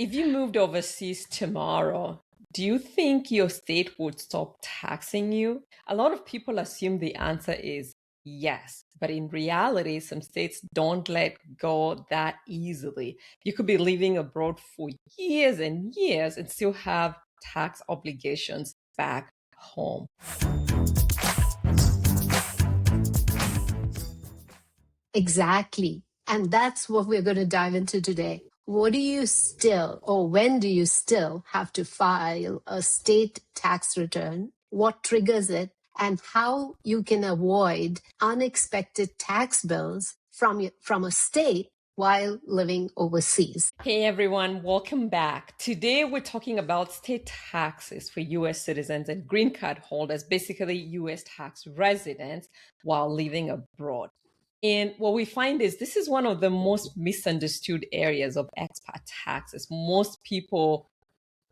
If you moved overseas tomorrow, do you think your state would stop taxing you? A lot of people assume the answer is yes, but in reality, some states don't let go that easily. You could be living abroad for years and years and still have tax obligations back home. Exactly. And that's what we're going to dive into today. What do you still, or when do you still have to file a state tax return? What triggers it? And how you can avoid unexpected tax bills from a state while living overseas. Hey everyone, welcome back. Today we're talking about state taxes for US citizens and green card holders, basically US tax residents while living abroad. And what we find is this is one of the most misunderstood areas of expat taxes. Most people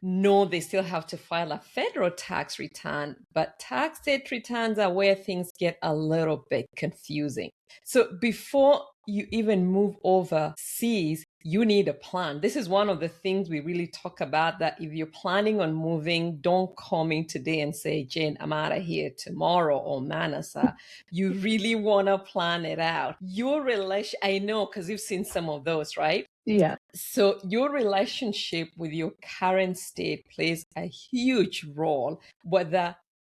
know they still have to file a federal tax return, but tax state returns are where things get a little bit confusing. So before you even move overseas, you need a plan. This is one of the things we really talk about, that if you're planning on moving, don't call me today and say, Jane, I'm out of here tomorrow, or Manasa. You really want to plan it out. Your relation, I know, because you've seen some of those, right? Yeah. So your relationship with your current state plays a huge role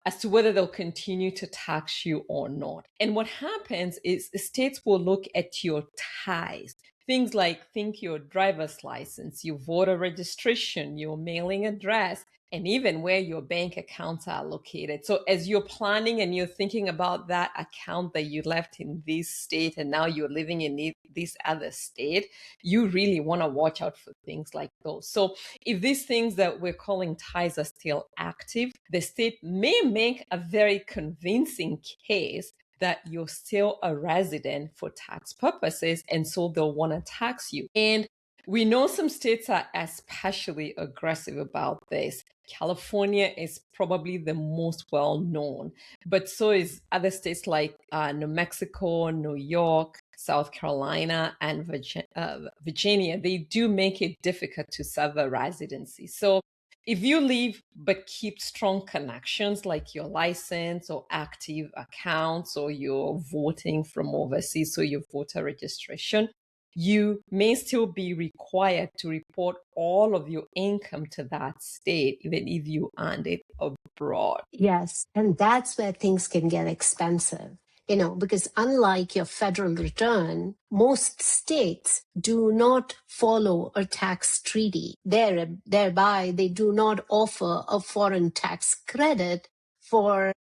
as to whether they'll continue to tax you or not. And what happens is the states will look at your ties. Things like your driver's license, your voter registration, your mailing address, and even where your bank accounts are located. So as you're planning and you're thinking about that account that you left in this state and now you're living in this other state, you really want to watch out for things like those. So if these things that we're calling ties are still active, the state may make a very convincing case that you're still a resident for tax purposes, and so they'll want to tax you. And we know some states are especially aggressive about this. California is probably the most well known, but so is other states like New Mexico, New York, South Carolina, and Virginia. They do make it difficult to serve a residency. So if you leave but keep strong connections like your license or active accounts, or you're voting from overseas, so your voter registration, you may still be required to report all of your income to that state, even if you earned it abroad. Yes. And that's where things can get expensive. Because unlike your federal return, most states do not follow a tax treaty. Thereby, they do not offer a foreign tax credit for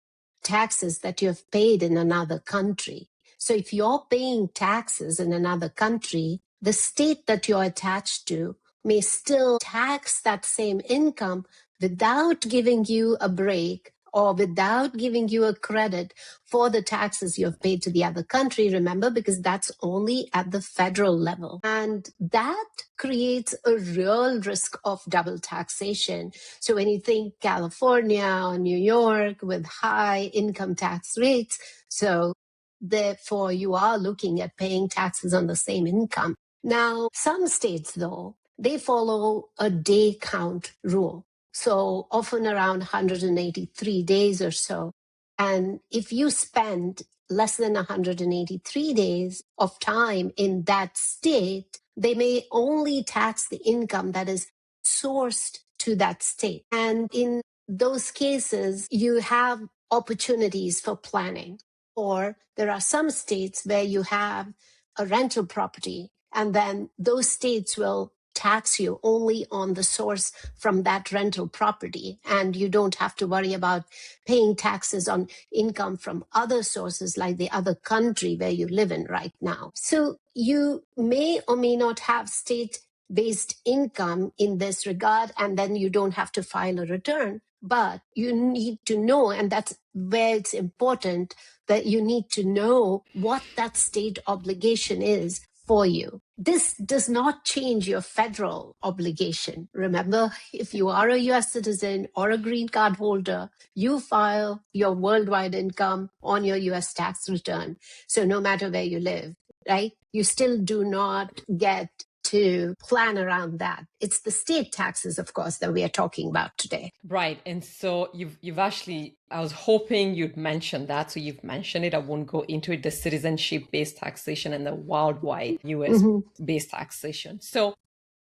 taxes that you have paid in another country. So if you're paying taxes in another country, the state that you're attached to may still tax that same income without giving you a break or without giving you a credit for the taxes you have paid to the other country, remember, because that's only at the federal level. And that creates a real risk of double taxation. So when you think California or New York with high income tax rates, so therefore you are looking at paying taxes on the same income. Now, some states, though, they follow a day count rule. So often around 183 days or so. And if you spend less than 183 days of time in that state, they may only tax the income that is sourced to that state. And in those cases, you have opportunities for planning. Or there are some states where you have a rental property, and then those states will tax you only on the source from that rental property. And you don't have to worry about paying taxes on income from other sources like the other country where you live in right now. So you may or may not have state-based income in this regard, and then you don't have to file a return. But you need to know, and that's where it's important, that you need to know what that state obligation is for you. This does not change your federal obligation. Remember, if you are a US citizen or a green card holder, you file your worldwide income on your US tax return. So no matter where you live, right? You still do not get to plan around that. It's the state taxes, of course, that we are talking about today. Right. And so you've actually, I was hoping you'd mention that. So you've mentioned it. I won't go into it, the citizenship-based taxation and the worldwide US-based taxation. So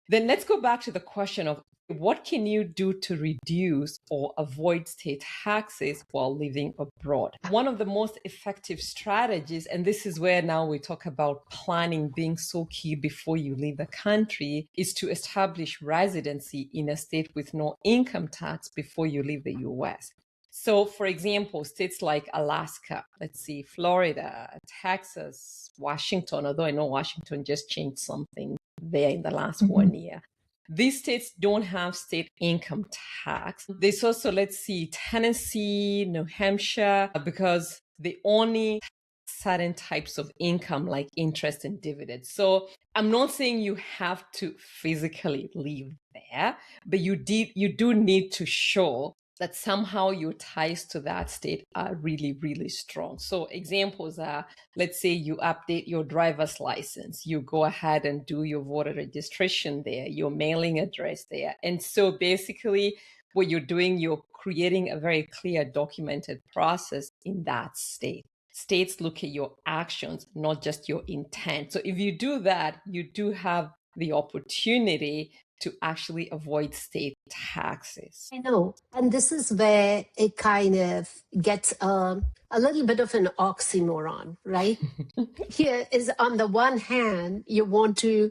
then let's go back to the question of what can you do to reduce or avoid state taxes while living abroad? One of the most effective strategies, and this is where now we talk about planning being so key before you leave the country, is to establish residency in a state with no income tax before you leave the US. So, for example, states like Alaska, let's see, Florida, Texas, Washington, although I know Washington just changed something there in the last 1 year. These states don't have state income tax. There's also, let's see, Tennessee, New Hampshire, because they only certain types of income like interest and dividends. So I'm not saying you have to physically live there, but you do need to show that somehow your ties to that state are really, really strong. So examples are, let's say you update your driver's license, you go ahead and do your voter registration there, your mailing address there. And so basically what you're doing, you're creating a very clear documented process in that state. States look at your actions, not just your intent. So if you do that, you do have the opportunity to actually avoid state taxes. I know. And this is where it kind of gets a little bit of an oxymoron, right? Here is on the one hand, you want to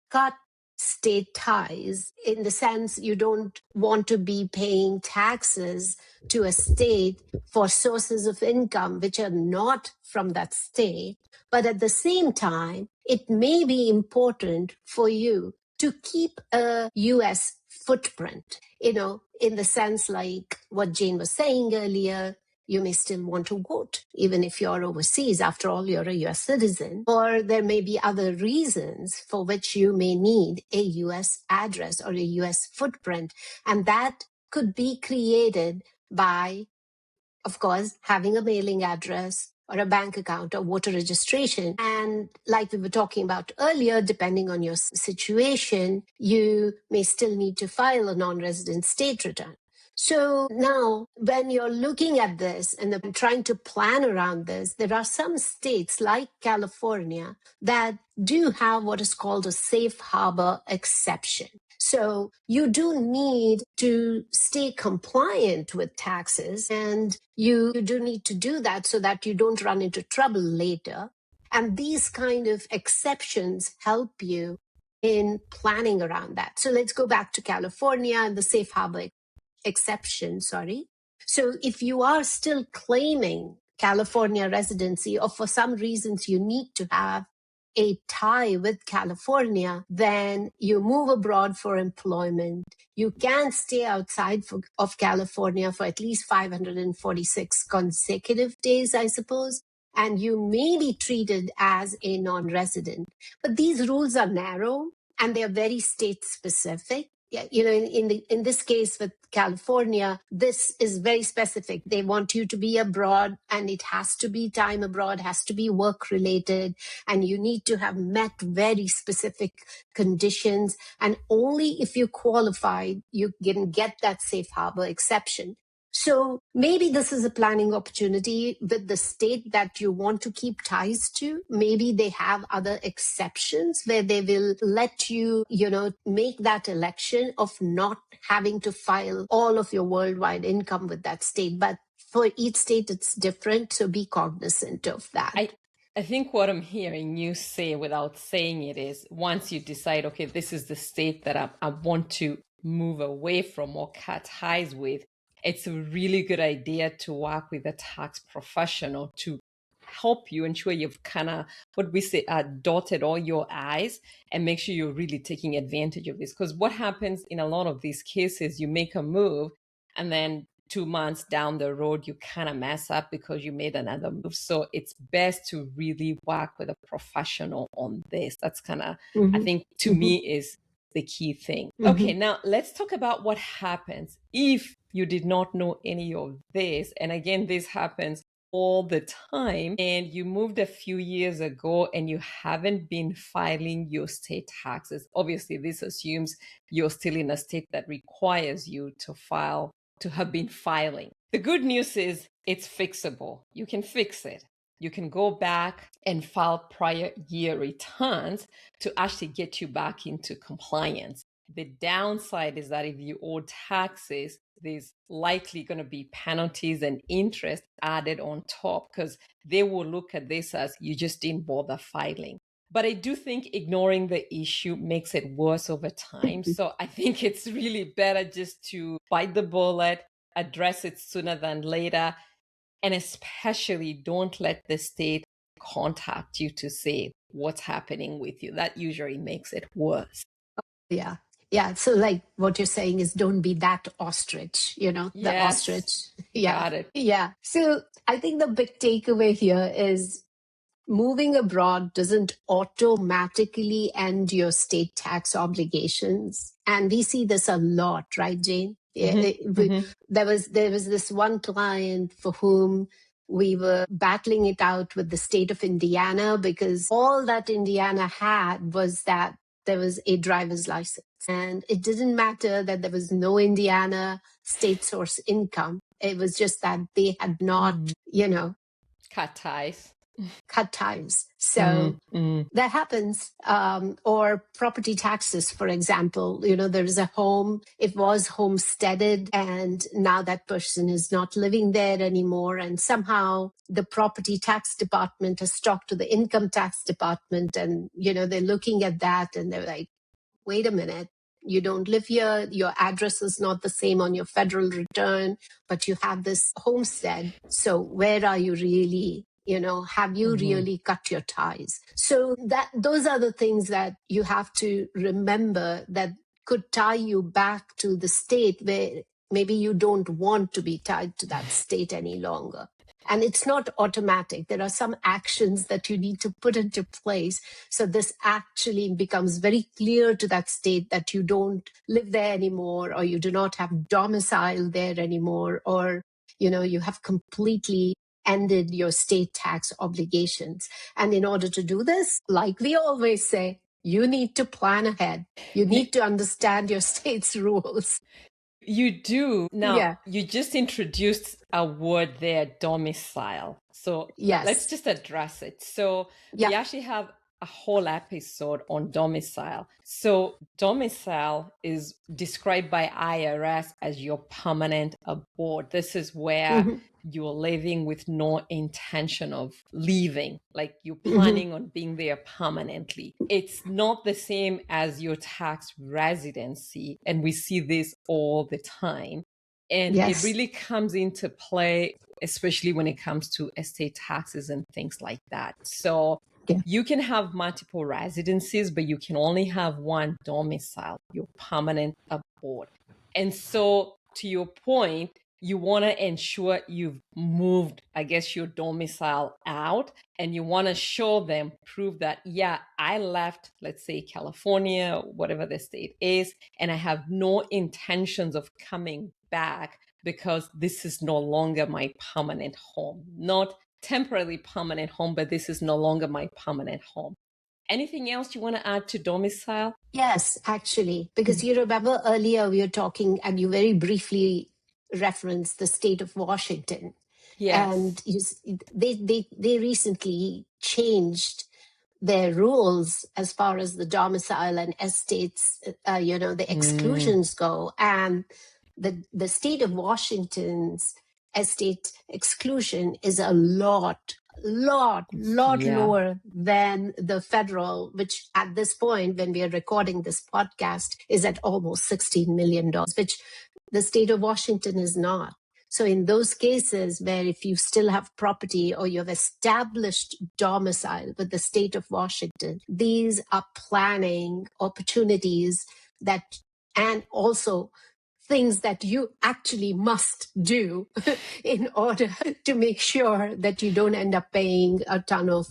cut state ties in the sense you don't want to be paying taxes to a state for sources of income which are not from that state. But at the same time, it may be important for you to keep a US footprint, in the sense like what Jane was saying earlier. You may still want to vote, even if you're overseas. After all, you're a US citizen. Or there may be other reasons for which you may need a US address or a US footprint. And that could be created by, of course, having a mailing address or a bank account or voter registration. And like we were talking about earlier, depending on your situation, you may still need to file a non-resident state return. So now, when you're looking at this and trying to plan around this, there are some states like California that do have what is called a safe harbor exception. So you do need to stay compliant with taxes, and you do need to do that so that you don't run into trouble later. And these kind of exceptions help you in planning around that. So let's go back to California and the safe harbor exception, sorry. So if you are still claiming California residency, or for some reasons you need to have a tie with California, then you move abroad for employment. You can stay outside of California for at least 546 consecutive days, I suppose, and you may be treated as a non-resident. But these rules are narrow and they are very state specific. Yeah, in this case with California, this is very specific. They want you to be abroad, and it has to be time abroad, has to be work related, and you need to have met very specific conditions. And only if you qualify, you can get that safe harbor exception. So maybe this is a planning opportunity with the state that you want to keep ties to. Maybe they have other exceptions where they will let you, make that election of not having to file all of your worldwide income with that state. But for each state, it's different. So be cognizant of that. I think what I'm hearing you say without saying it is, once you decide, okay, this is the state that I want to move away from or cut ties with, it's a really good idea to work with a tax professional to help you ensure you've kind of, what we say, dotted all your I's and make sure you're really taking advantage of this. Because what happens in a lot of these cases, you make a move and then 2 months down the road, you kind of mess up because you made another move. So it's best to really work with a professional on this. That's kind of, I think, to me, is the key thing. Okay, now let's talk about what happens if you did not know any of this. And again, this happens all the time and you moved a few years ago and you haven't been filing your state taxes, obviously this assumes you're still in a state that requires you to file, to have been filing. The good news is it's fixable. You can fix it. You can go back and file prior year returns to actually get you back into compliance. The downside is that if you owe taxes, there's likely going to be penalties and interest added on top because they will look at this as you just didn't bother filing. But I do think ignoring the issue makes it worse over time. So I think it's really better just to bite the bullet, address it sooner than later, and especially don't let the state contact you to say what's happening with you. That usually makes it worse. Yeah. Yeah. So, like, what you're saying is don't be that ostrich, the Yes, ostrich. Yeah. got it. Yeah. So, I think the big takeaway here is moving abroad doesn't automatically end your state tax obligations. And we see this a lot, right, Jane? Mm-hmm. There was this one client for whom we were battling it out with the state of Indiana because all that Indiana had was that there was a driver's license. And it didn't matter that there was no Indiana state source income. It was just that they had not, Cut ties. cut ties. So Mm-hmm. that happens. Or property taxes, for example. There is a home, it was homesteaded, and now that person is not living there anymore. And somehow the property tax department has talked to the income tax department, and, they're looking at that and they're like, wait a minute. You don't live here. Your address is not the same on your federal return, but you have this homestead. So where are you really? Have you Mm-hmm. really cut your ties? So those are the things that you have to remember that could tie you back to the state where maybe you don't want to be tied to that state any longer. And it's not automatic. There are some actions that you need to put into place. So this actually becomes very clear to that state that you don't live there anymore, or you do not have domicile there anymore, or, you have completely ended your state tax obligations. And in order to do this, like we always say, you need to plan ahead. You You, need to understand your state's rules. you do. Now, Yeah. you just introduced a word there, domicile. So let's Yes. just address it. So Yeah. we actually have a whole episode on domicile. So domicile is described by IRS as your permanent abode. This is where Hmm. you're living with no intention of leaving, like you're Hmm. planning on being there permanently. It's not the same as your tax residency, and we see this all the time. And it Yes. really comes into play, especially when it comes to estate taxes and things like that. So Yeah. you can have multiple residencies, but you can only have one domicile, your permanent abode. And so, to your point, you want to ensure you've moved, I guess, your domicile out, and you want to show them, prove that, yeah, I left, let's say, California, whatever the state is, and I have no intentions of coming back because this is no longer my permanent home. Not temporarily permanent home, but this is no longer my permanent home. Anything else you want to add to domicile? Yes, actually, because you remember earlier we were talking and you very briefly referenced the state of Washington. Yes. And they recently changed their rules as far as the domicile and estates, the Mm, exclusions go. And the state of Washington's estate exclusion is a lot yeah. lower than the federal, which at this point, when we are recording this podcast, is at almost $16 million, which the state of Washington is not. So in those cases where if you still have property or you have established domicile with the state of Washington, these are planning opportunities that, and also things that you actually must do in order to make sure that you don't end up paying a ton of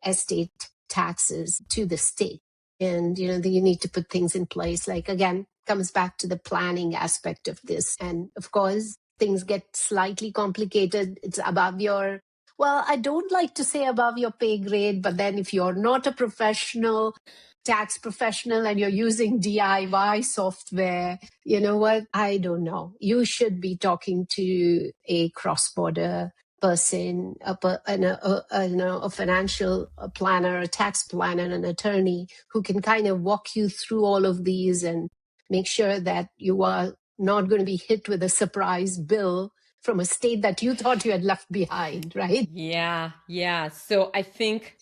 estate taxes to the state. And, you need to put things in place. Like, again, comes back to the planning aspect of this. And of course, things get slightly complicated. It's above your, well, I don't like to say above your pay grade, but then if you're not a professional, tax professional, and you're using DIY software, you know what? I don't know. You should be talking to a cross-border person, a financial planner, a tax planner, an attorney who can kind of walk you through all of these and make sure that you are not going to be hit with a surprise bill from a state that you thought you had left behind, right? Yeah. So I think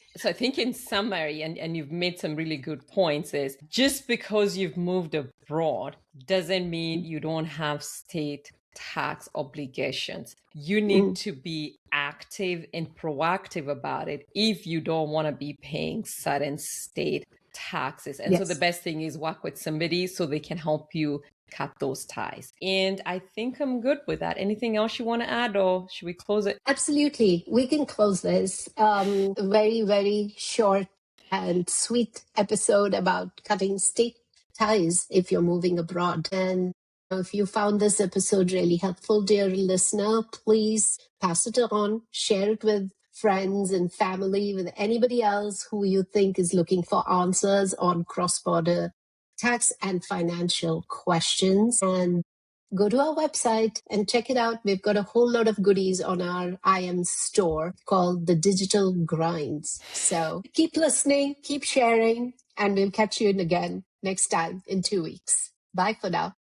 in summary, and you've made some really good points, is just because you've moved abroad doesn't mean you don't have state tax obligations. You need Mm, to be active and proactive about it if you don't want to be paying certain state taxes. And so the yes. best thing is work with somebody so they can help you cut those ties. And I think I'm good with that. Anything else you want to add, or should we close it? Absolutely. We can close this. A very, very short and sweet episode about cutting state ties if you're moving abroad. And if you found this episode really helpful, dear listener, please pass it on, share it with friends and family, with anybody else who you think is looking for answers on cross-border tax and financial questions. And go to our website and check it out. We've got a whole lot of goodies on our IM store called the Digital Grinds. So keep listening, keep sharing, and we'll catch you again next time in 2 weeks. Bye for now.